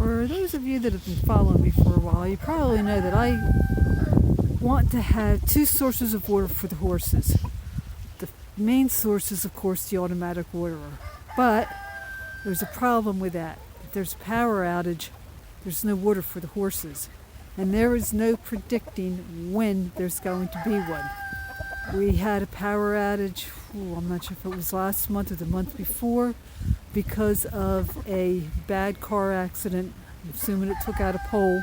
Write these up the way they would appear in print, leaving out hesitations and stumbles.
For those of you that have been following me for a while, you probably know that I want to have two sources of water for the horses. The main source is, of course, the automatic waterer. But there's a problem with that. If there's a power outage, there's no water for the horses. And there is no predicting when there's going to be one. We had a power outage, I'm not sure if it was last month or the month before, because of a bad car accident. I'm assuming it took out a pole.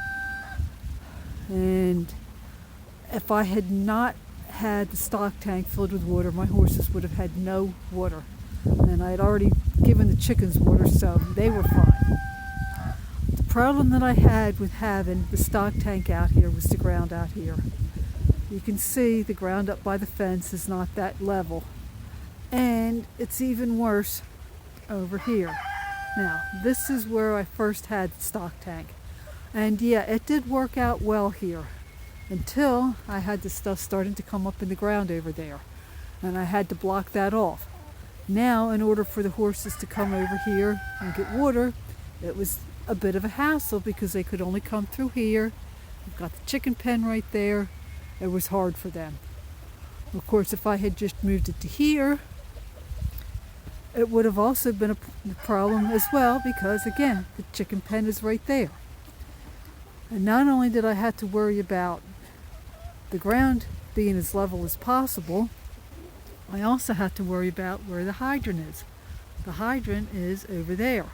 And if I had not had the stock tank filled with water, my horses would have had no water. And I had already given the chickens water, so they were fine. The problem that I had with having the stock tank out here was the ground out here. You can see the ground up by the fence is not that level. And it's even worse over here. Now, this is where I first had the stock tank. And yeah, it did work out well here until I had the stuff starting to come up in the ground over there. And I had to block that off. Now, in order for the horses to come over here and get water, it was a bit of a hassle because they could only come through here. We've got the chicken pen right there. It was hard for them. Of course, if I had just moved it to here, it would have also been a problem as well because, again, the chicken pen is right there. And not only did I have to worry about the ground being as level as possible, I also had to worry about where the hydrant is. The hydrant is over there.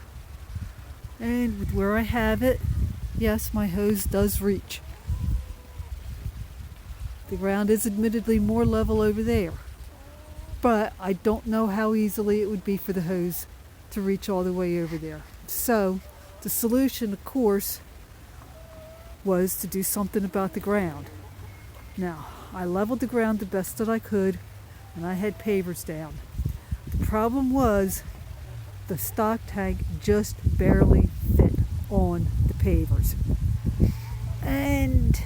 And with where I have it, yes, my hose does reach. The ground is admittedly more level over there, but I don't know how easily it would be for the hose to reach all the way over there. So the solution, of course, was to do something about the ground. Now, I leveled the ground the best that I could, and I had pavers down. The problem was the stock tank just barely fit on the pavers. And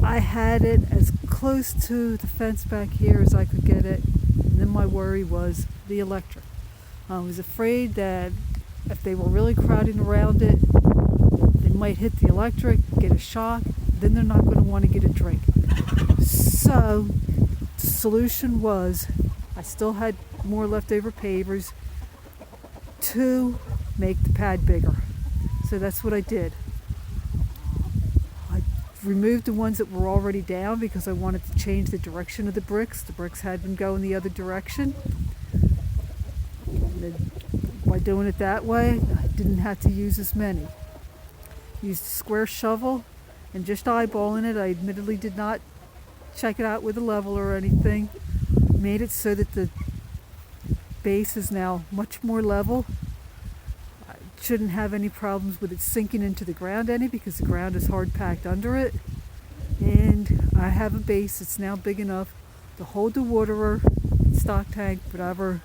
I had it as close to the fence back here as I could get it. And then my worry was the electric. I was afraid that if they were really crowding around it, they might hit the electric, get a shock, then they're not going to want to get a drink. So the solution was I still had more leftover pavers to make the pad bigger. So that's what I did. Removed the ones that were already down because I wanted to change the direction of the bricks. The bricks had been going the other direction. And by doing it that way, I didn't have to use as many. Used a square shovel and just eyeballing it. I admittedly did not check it out with a level or anything. Made it so that the base is now much more level. Shouldn't have any problems with it sinking into the ground any because the ground is hard packed under it. And I have a base that's now big enough to hold the waterer, stock tank, whatever.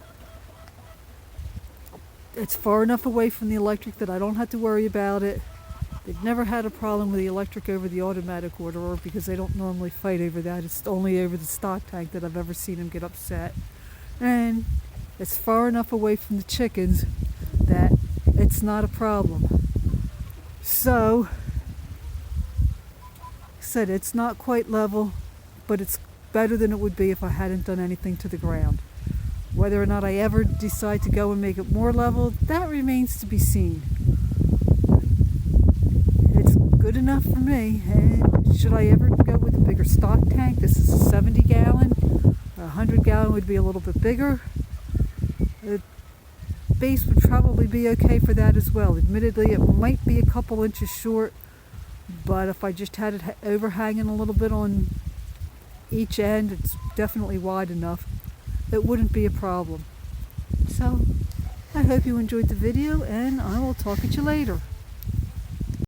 It's far enough away from the electric that I don't have to worry about it. They've never had a problem with the electric over the automatic waterer because they don't normally fight over that. It's only over the stock tank that I've ever seen them get upset. And it's far enough away from the chickens that it's not a problem. So, I said it's not quite level, but it's better than it would be if I hadn't done anything to the ground. Whether or not I ever decide to go and make it more level, that remains to be seen. It's good enough for me, and should I ever go with a bigger stock tank? This is a 70 gallon. A 100 gallon would be a little bit bigger. Base would probably be okay for that as well. Admittedly, it might be a couple inches short, but if I just had it overhanging a little bit on each end, it's definitely wide enough. It wouldn't be a problem. So, I hope you enjoyed the video, and I will talk at you later.